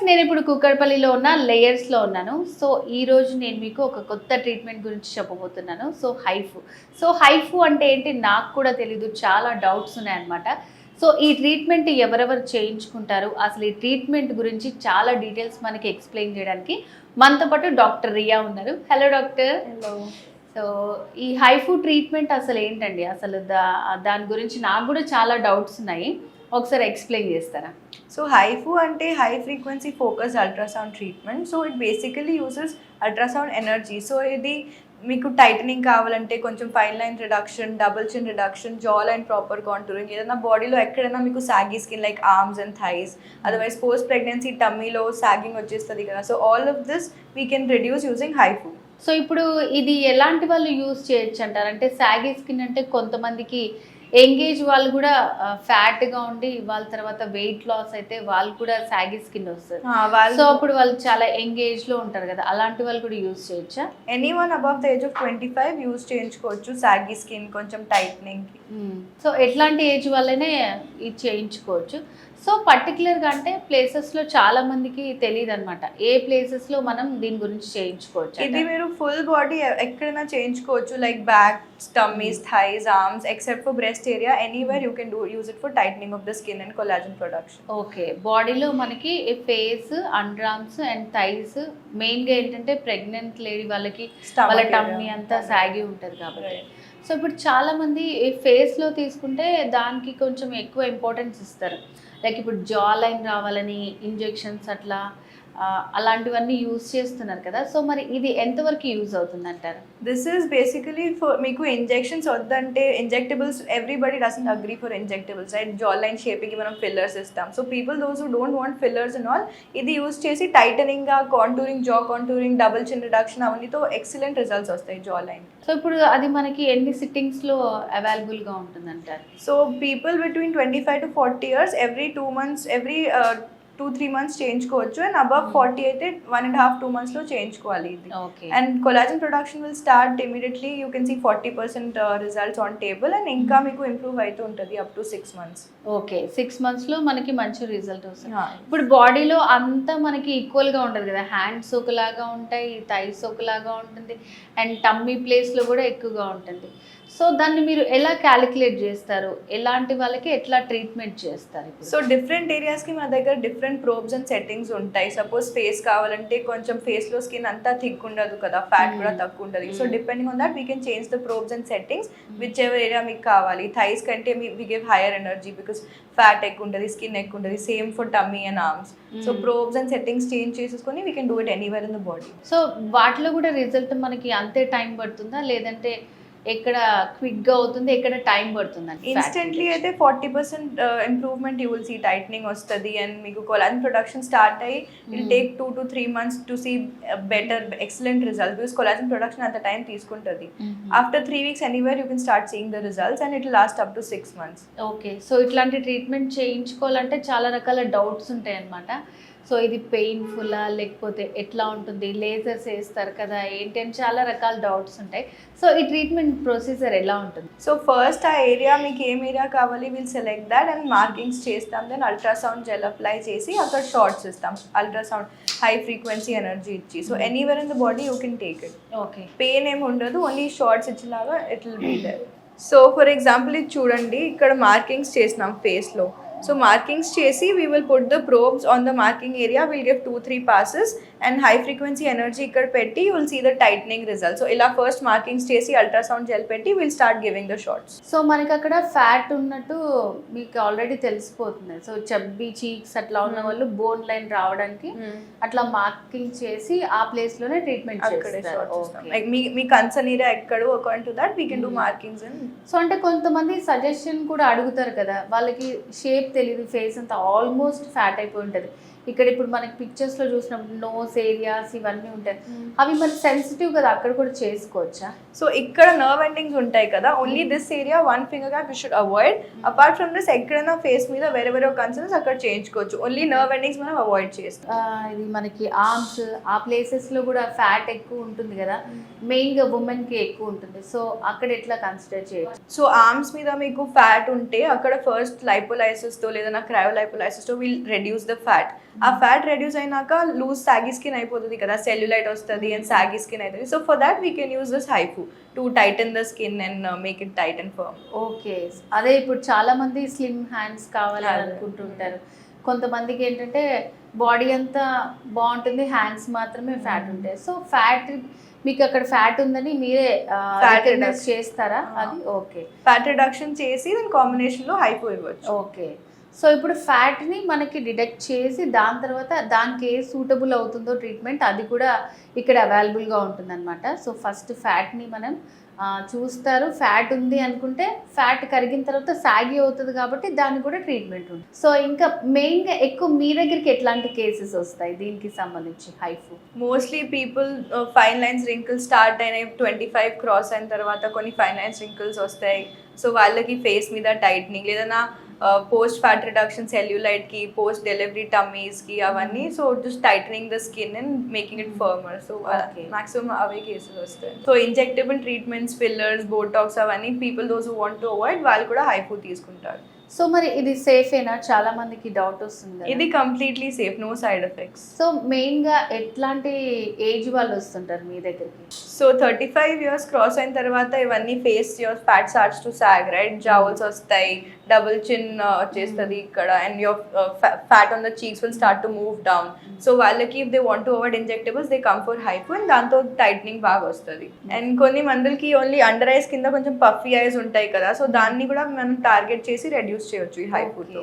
నేను ఇప్పుడు కుక్కడపల్లిలో ఉన్న లేయర్స్లో ఉన్నాను. సో ఈరోజు నేను మీకు ఒక కొత్త ట్రీట్మెంట్ గురించి చెప్పబోతున్నాను. హైఫు అంటే ఏంటి నాకు కూడా తెలీదు. చాలా డౌట్స్ ఉన్నాయన్నమాట. సో ఈ ట్రీట్మెంట్ ఎవరెవరు చేయించుకుంటారు, అసలు ఈ ట్రీట్మెంట్ గురించి చాలా డీటెయిల్స్ మనకి ఎక్స్ప్లెయిన్ చేయడానికి మనతో పాటు డాక్టర్ రియా ఉన్నారు. Hello doctor. హలో. సో ఈ హైఫు ట్రీట్మెంట్ అసలు ఏంటండి? అసలు దాని గురించి నాకు కూడా చాలా డౌట్స్ ఉన్నాయి. ఒకసారి ఎక్స్ప్లెయిన్ చేస్తారా? సో హైఫు అంటే high frequency focus ultrasound treatment. So it basically uses ultrasound energy. So ఇది మీకు టైటనింగ్ కావాలంటే కొంచెం fine line reduction, double chin reduction, jaw line proper contouring, ఏదైనా బాడీలో ఎక్కడైనా మీకు saggy skin like arms and thighs, otherwise post pregnancy టమ్మీలో sagging వచ్చేస్తుంది కదా. So all of this we can reduce using HIFU. So ఇప్పుడు ఇది ఎలాంటి వాళ్ళు యూజ్ చేయొచ్చు అంటారు? అంటే సాగీ స్కిన్ అంటే కొంతమందికి ఎంగేజ్ వాళ్ళు కూడా ఫ్యాట్గా ఉండి వాళ్ళ తర్వాత వెయిట్ లాస్ అయితే వాళ్ళు కూడా సాగీ స్కిన్ వస్తుంది. సో అప్పుడు వాళ్ళు చాలా ఎంగేజ్లో ఉంటారు కదా, అలాంటి వాళ్ళు కూడా యూజ్ చేయొచ్చా? Anyone above the age of 25 use చేయించుకోవచ్చు సాగీ స్కిన్ కొంచెం టైట్నింగ్కి. సో ఎట్లాంటి ఏజ్ వాళ్ళనే ఇది చేయించుకోవచ్చు. సో పర్టికులర్గా అంటే ప్లేసెస్లో చాలా మందికి తెలియదు అనమాట, ఏ ప్లేసెస్లో మనం దీని గురించి చేయించుకోవచ్చు. ఇది మీరు ఫుల్ బాడీ ఎక్కడైనా చేయించుకోవచ్చు, like back, tummies, thighs, arms, except for breast area. Anywhere you can use it for tightening of the skin and collagen production. Okay, బాడీలో మనకి face, under arms and thighs, మెయిన్గా ఏంటంటే ప్రెగ్నెంట్ లేడీ వాళ్ళకి వాళ్ళ tummy అంతా సాగి ఉంటుంది కాబట్టి. సో ఇప్పుడు చాలామంది ఫేస్లో తీసుకుంటే దానికి కొంచెం ఎక్కువ ఇంపార్టెన్స్ ఇస్తారు. లైక్ ఇప్పుడు జా లైన్ రావాలని ఇంజెక్షన్స్ అట్లా అలాంటివన్నీ యూజ్ చేస్తున్నారు కదా. సో మరి ఇది ఎంతవరకు యూజ్ అవుతుంది అంటారు? దిస్ ఈస్ బేసికలీ ఫర్ మీకు ఇంజెక్షన్స్ వద్దంటే injectables, everybody doesn't agree for injectables, right? Jaw line షేపింగ్కి మనం ఫిల్లర్స్ ఇస్తాం. So people those who don't want fillers and all, ఇది యూజ్ చేసి టైటనింగ్గా contouring, jaw contouring, double chin reduction అవన్నీతో excellent results వస్తాయి జా లైన్. సో ఇప్పుడు అది మనకి ఎన్ని సిట్టింగ్స్లో అవైలబుల్గా ఉంటుంది అంటారు? So people between 25 to 40 years every 2 months, every 2-3 months చేయించుకోవచ్చు. అండ్ అబవ్ 40 అయితే 1.5-2 months లో చేయించుకోవాలి ఇది. And collagen production will start immediately. You can see 40% results on table. And ఇంకా మీకు ఇంప్రూవ్ అవుతూ ఉంటుంది అప్ టు 6 months. ఓకే, 6 monthsలో మనకి మంచి రిజల్ట్ వస్తుంది. ఇప్పుడు బాడీలో అంతా మనకి ఈక్వల్గా ఉంటుంది కదా, హ్యాండ్స్ ఒకలాగా ఉంటాయి, థైస్ ఒకలాగా ఉంటుంది, అండ్ టమ్మీ ప్లేస్లో కూడా ఎక్కువగా ఉంటుంది. సో దాన్ని మీరు ఎలా క్యాలిక్యులేట్ చేస్తారు? ఎలాంటి వాళ్ళకి ఎట్లా ట్రీట్మెంట్ చేస్తారు? సో డిఫరెంట్ ఏరియాస్కి మన దగ్గర డిఫరెంట్ ప్రోబ్స్ అండ్ సెట్టింగ్స్ ఉంటాయి. సపోజ్ ఫేస్ కావాలంటే కొంచెం ఫేస్లో స్కిన్ అంతా థిక్ ఉండదు కదా, ఫ్యాట్ కూడా తక్కువ ఉంటుంది. So depending on that we can change the probes and settings which ever area మీకు కావాలి. థైస్ కంటే we give higher energy because fat ఎక్కువ ఉంటుంది, స్కిన్ ఎక్కువ ఉంటుంది. Same for tummy and arms. So probes and settings change చేసేసుకొని we can do it anywhere in the body. So వాటిలో కూడా రిజల్ట్ మనకి అంతే టైం పడుతుందా, లేదంటే ఎక్కడ క్విక్గా అవుతుంది, ఎక్కడ టైం పడుతుంది? ఇన్స్టెంట్లీ అయితే 40% improvement you will see, tightening వస్తుంది. అండ్ మీకు కొలాజన్ ప్రొడక్షన్ స్టార్ట్ అయ్యి will take 2 to 3 months to see better excellent results because collagen production అంత టైం తీసుకుంటుంది. After 3 weeks anywhere you can start seeing the results and it last up to 6 months. Okay, so ఇట్లాంటి treatment చేయించుకోవాలంటే చాలా రకాల doubts ఉంటాయి అన్నమాట. So ఇది పెయిన్ఫుల్లా లేకపోతే ఎట్లా ఉంటుంది, లేజర్స్ వేస్తారు కదా ఏంటి అని చాలా రకాల డౌట్స్ ఉంటాయి. సో ఈ ట్రీట్మెంట్ ప్రొసీజర్ ఎలా ఉంటుంది? సో ఫస్ట్ ఆ ఏరియా మీకు ఏం ఏరియా కావాలి will select that and markings చేస్తాం. దెన్ అల్ట్రాసౌండ్ జెల్ అప్లై చేసి అక్కడ షార్ట్స్ ఇస్తాం, అల్ట్రాసౌండ్ హై ఫ్రీక్వెన్సీ ఎనర్జీ ఇచ్చి. So anywhere in the body you can take it. Okay, pain ఏమి ఉండదు, ఓన్లీ షార్ట్స్ ఇచ్చేలాగా it will be there. So for example ఇది చూడండి, ఇక్కడ మార్కింగ్స్ చేసినాం ఫేస్లో. సో మార్కింగ్స్ చేసి we will put the probes on the marking area, will give 2-3 passes and high frequency energy ఇక్కడ పెట్టి you will see the tightening result. So ఇలా first markings చేసి అల్ట్రాసౌండ్ జెల్ పెట్టి will start giving the shots. So మనకి అక్కడ fat ఉన్నట్టు మీకు already తెలిసిపోతుంది. సో చబ్బీ చీక్స్ అట్లా ఉన్న వాళ్ళు బోన్ లైన్ రావడానికి అట్లా మార్కింగ్ చేసి ఆ ప్లేస్లోనే ట్రీట్మెంట్ చేస్తారు. మీ కన్సర్న్ ఏరియా ఎక్కడో according to that we can do markings. So అంటే కొంతమంది సజెషన్ కూడా అడుగుతారు కదా, వాళ్ళకి షేప్ తెలియదు, ఫేస్ అంతా ఆల్మోస్ట్ ఫ్యాట్ అయిపోయి ఉంటుంది. ఇక్కడ ఇప్పుడు మనకి పిక్చర్స్లో చూసినప్పుడు నోస్ ఏరియాస్ ఇవన్నీ ఉంటాయి, అవి మనకి సెన్సిటివ్ కదా, అక్కడ కూడా చేసుకోవచ్చా? సో ఇక్కడ నర్వ్ ఎండింగ్స్ ఉంటాయి కదా, only this area 1 finger gap you should avoid. Apart from this ఎక్కడైనా ఫేస్ మీద వేరే వేరే కన్సర్న్స్ అక్కడ చేయించుకోవచ్చు, ఓన్లీ నర్వ్ ఎండింగ్స్ మనం అవాయిడ్ చేస్తాం. ఇది మనకి ఆర్మ్స్ ఆ ప్లేసెస్లో కూడా ఫ్యాట్ ఎక్కువ ఉంటుంది కదా, మెయిన్గా ఉమెన్కి ఎక్కువ ఉంటుంది. సో అక్కడ ఎట్లా కన్సిడర్ చేయొచ్చు? సో ఆర్మ్స్ మీద మీకు ఫ్యాట్ ఉంటే అక్కడ ఫస్ట్ లైపోలైసిస్తో లేదా క్రయోలైపోలైసిస్తో విల్ రెడ్యూస్ ద ఫ్యాట్. ఆ ఫ్యాట్ రెడ్యూస్ అయినాక లూజ్ సాగీ స్కిన్ అయిపోతుంది కదా, సెల్యులైట్ వస్తుంది అండ్ సాగీ స్కిన్ అవుతుంది. So for that we can use this HIFU to tighten the skin and make it tight and firm. Okay, అదే ఇప్పుడు చాలా మంది స్లిమ్ హ్యాండ్స్ కావాలని అనుకుంటుంటారు. కొంతమందికి ఏంటంటే బాడీ అంతా బాగుంటుంది, హ్యాండ్స్ మాత్రమే ఫ్యాట్ ఉంటాయి. సో ఫ్యాట్ మీకు అక్కడ ఫ్యాట్ ఉందని మీరే రికగ్నైజ్ చేస్తారా అది? ఓకే, ఫ్యాట్ రిడక్షన్ చేసి దాని కాంబినేషన్లో హైఫు ఇవ్వచ్చు. ఓకే. సో ఇప్పుడు ఫ్యాట్ని మనకి డిడక్ట్ చేసి దాని తర్వాత దానికి ఏ సూటబుల్ అవుతుందో ట్రీట్మెంట్ అది కూడా ఇక్కడ అవైలబుల్గా ఉంటుందన్నమాట. సో ఫస్ట్ ఫ్యాట్ని మనం చూస్తారు, ఫ్యాట్ ఉంది అనుకుంటే ఫ్యాట్ కరిగిన తర్వాత సాగి అవుతుంది కాబట్టి దానికి కూడా ట్రీట్మెంట్ ఉంది. సో ఇంకా మెయిన్గా ఎక్కువ మీ దగ్గరికి ఎట్లాంటి కేసెస్ వస్తాయి దీనికి సంబంధించి HIFU? Mostly people fine lines wrinkles start అయినాయి, 25 క్రాస్ అయిన తర్వాత కొన్ని ఫైన్ లైన్స్ రింకిల్స్ వస్తాయి. సో వాళ్ళకి ఫేస్ మీద టైట్నింగ్ లేదా పోస్ట్ ఫ్యాట్ రిడక్షన్ సెల్యులైట్కి, పోస్ట్ డెలివరీ టమ్మీస్కి అవన్నీ. So just tightening the skin and making it firmer. So maximum అవే కేసెస్ వస్తాయి. So injectable treatments, fillers, botox అవన్నీ people those who want to avoid వాళ్ళు కూడా హైఫు తీసుకుంటారు. సో మరి ఇది సేఫేనా? చాలా మందికి డౌట్ వస్తుంది. ఇది completely safe, no side effects. So మెయిన్గా ఎట్లాంటి ఏజ్ వాళ్ళు వస్తుంటారు మీ దగ్గరికి? సో 35 years క్రాస్ అయిన తర్వాత ఇవన్నీ face your fat starts to sag, right? Jowls వస్తాయి, డబుల్ చిన్ వచ్చేస్తుంది ఇక్కడ, and your fat on the cheeks will start to move down. So వాళ్ళకి if they want to avoid injectables they come for HIFU and దాంతో tightening బాగా వస్తుంది. And కొన్ని మందులకి only under eyes కింద కొంచెం పఫీ ఐస్ ఉంటాయి కదా, సో దాన్ని కూడా మనం టార్గెట్ చేసి రెడ్యూస్ చేయొచ్చు ఈ హైఫుతో.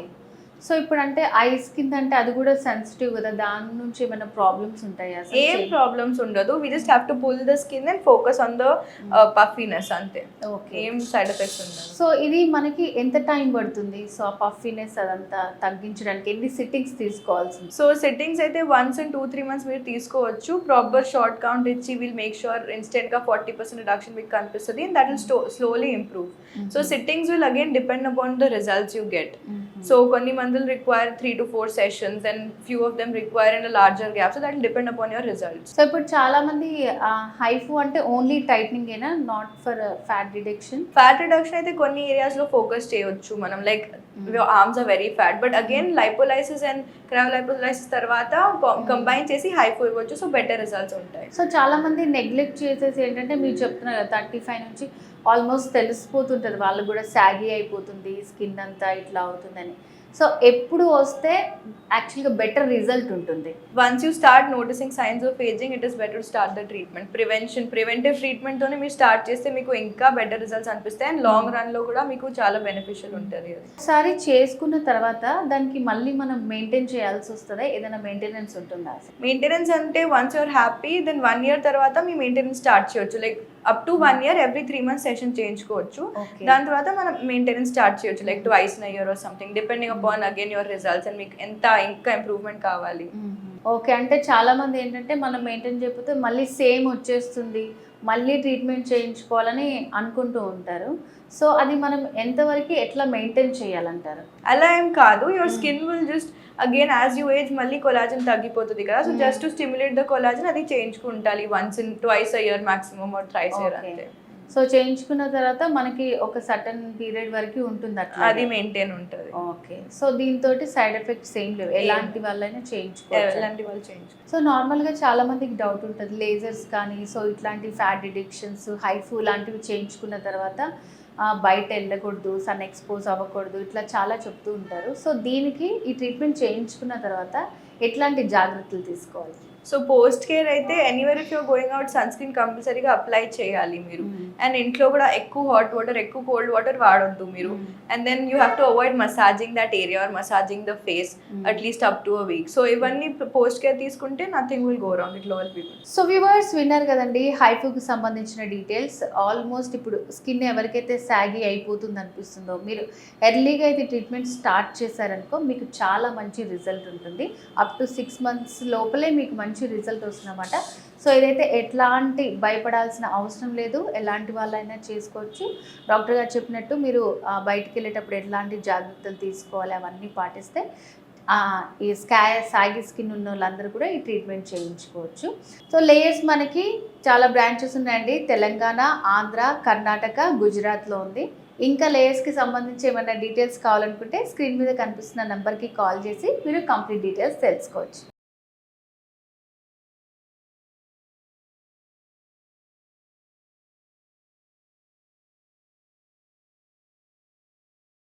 సో ఇప్పుడు అంటే ఐస్ కింద అంటే అది కూడా సెన్సిటివ్ కదా, దాని నుంచి ఏమైనా ప్రాబ్లమ్స్ ఉంటాయా? ఏం ప్రాబ్లమ్స్ ఉండదు, we just have to pull the skin and focus on the puffiness అంతే. ఓకే, ఏం సైడ్ ఎఫెక్ట్స్ ఉండదు. సో ఇది మనకి ఎంత టైం పడుతుంది? సో ఆ పఫీనెస్ అదంతా తగ్గించడానికి ఎన్ని సిట్టింగ్స్ తీసుకోవాల్సింది? సో సిట్టింగ్స్ అయితే వన్స్ ఇన్ 2-3 months మీరు తీసుకోవచ్చు. ప్రాపర్ షార్ట్ కౌంట్ ఇచ్చి విల్ మేక్ షూర్ ఇన్స్టెంట్గా 40% రిడక్షన్ మీకు కనిపిస్తుంది and that will slowly improve. So sittings will again depend upon the results you get. So కొన్ని మందులు require 3 to 4 sessions and few of them require in a larger gap, so that will depend upon your results. So ఇప్పుడు చాలా మంది HIFU అంటే only tightening ఏనా, not for fat reduction? Fat reduction అయితే కొన్ని areas లో ఫోకస్ చేయొచ్చు మనం, like your arms are very fat, but again lipolysis and cryolipolysis తర్వాత కంబైన్ చేసి హైఫు ఇవ్వచ్చు. సో బెటర్ రిజల్ట్స్ ఉంటాయి. సో చాలా మంది నెగ్లెక్ట్ చేసేసి ఏంటంటే మీరు చెప్తున్నారు 35 నుంచి ఆల్మోస్ట్ తెలిసిపోతుంటుంది వాళ్ళకు కూడా సాగీ అయిపోతుంది స్కిన్ అంతా ఇట్లా అవుతుందని. సో ఎప్పుడు వస్తే యాక్చువల్గా బెటర్ రిజల్ట్ ఉంటుంది? Once you start noticing signs of ageing it is better start the treatment. Preventive ట్రీట్మెంట్తోనే మీరు స్టార్ట్ చేస్తే మీకు ఇంకా బెటర్ రిజల్ట్స్ అనిపిస్తాయి అండ్ లాంగ్ రన్లో కూడా మీకు చాలా బెనిఫిషియల్ ఉంటుంది. అది ఒకసారి చేసుకున్న తర్వాత దానికి మళ్ళీ మనం మెయింటైన్ చేయాల్సి వస్తుందా? ఏదైనా మెయింటెనెన్స్ ఉంటుందా? మెయింటెనెన్స్ అంటే once you're happy then 1 year తర్వాత మీ మెయింటెనెన్స్ స్టార్ట్ చేయొచ్చు. Like up to 1 year every 3 months session చేయించుకోవచ్చు. దాని తర్వాత మనం మెయింటెనెన్స్ స్టార్ట్ చేయొచ్చు, like twice in a year or something, depending upon again your results and మీకు ఎంత ఇంకా ఇంప్రూవ్మెంట్ కావాలి. ఓకే, అంటే చాలా మంది ఏంటంటే మనం మెయింటైన్ చేయకపోతే మళ్ళీ సేమ్ వచ్చేస్తుంది, మళ్ళీ ట్రీట్మెంట్ చేయించుకోవాలని అనుకుంటూ ఉంటారు. సో అది మనం ఎంతవరకు ఎట్లా మెయింటైన్ చేయాలంటారు? అలా ఏం కాదు, your skin will just again as you age మళ్ళీ కొలాజన్ తగ్గిపోతుంది కదా, so just to stimulate the collagen అది చేయించుకుంటాలి twice a year maximum or thrice a year అంతే. సో చేయించుకున్న తర్వాత మనకి ఒక సర్టన్ పీరియడ్ వరకు ఉంటుంది అట్లా, అది మెయింటైన్ ఉంటుంది. ఓకే, సో దీంతో సైడ్ ఎఫెక్ట్స్ ఏం లేవు, ఎలాంటి వాళ్ళైనా చేయించుకోవచ్చు? ఎలాంటి వాళ్ళు చేయించుకోవచ్చు. సో నార్మల్గా చాలా మందికి డౌట్ ఉంటుంది, లేజర్స్ కానీ సో ఇట్లాంటి ఫ్యాట్ డిడక్షన్స్, హైఫు లాంటివి చేయించుకున్న తర్వాత బయట వెళ్ళకూడదు, సన్ ఎక్స్పోజ్ అవ్వకూడదు, ఇట్లా చాలా చెప్తూ ఉంటారు. సో దీనికి ఈ ట్రీట్మెంట్ చేయించుకున్న తర్వాత ఎట్లాంటి జాగ్రత్తలు తీసుకోవాలి? సో పోస్ట్ కేర్ అయితే anywhere if you're going out sunscreen కంపల్సరీగా అప్లై చేయాలి మీరు. అండ్ ఇంట్లో కూడా ఎక్కువ హాట్ వాటర్ ఎక్కువ కోల్డ్ వాటర్ వాడొద్దు మీరు. And then you have to avoid massaging that area or massaging the face at least up to a week. So ఇవన్నీ పోస్ట్ కేర్ తీసుకుంటే nothing will go wrong, it all people. So viewers విన్నారు కదండి హైఫుకి సంబంధించిన details. Almost ఇప్పుడు skin ఎవరికైతే సాగి అయిపోతుంది అనిపిస్తుందో మీరు ఎర్లీగా అయితే ట్రీట్మెంట్ స్టార్ట్ చేశారనుకో మీకు చాలా మంచి రిజల్ట్ ఉంటుంది. అప్ టు 6 months లోపలే మీకు మంచి రిజల్ట్ వస్తుందన్నమాట. సో ఇదైతే ఎట్లాంటి భయపడాల్సిన అవసరం లేదు, ఎలాంటి వాళ్ళైనా చేసుకోవచ్చు. డాక్టర్ గారు చెప్పినట్టు మీరు బయటికి వెళ్ళేటప్పుడు ఎట్లాంటి జాగ్రత్తలు తీసుకోవాలి అవన్నీ పాటిస్తే ఈ సాగి స్కిన్ ఉన్న వాళ్ళందరూ కూడా ఈ ట్రీట్మెంట్ చేయించుకోవచ్చు. సో లేయర్స్ మనకి చాలా బ్రాంచెస్ ఉన్నాయండి, తెలంగాణ, ఆంధ్ర, కర్ణాటక, గుజరాత్లో ఉంది. ఇంకా లేయర్స్కి సంబంధించి ఏమైనా డీటెయిల్స్ కావాలనుకుంటే స్క్రీన్ మీద కనిపిస్తున్న నెంబర్కి కాల్ చేసి మీరు కంప్లీట్ డీటెయిల్స్ తెలుసుకోవచ్చు.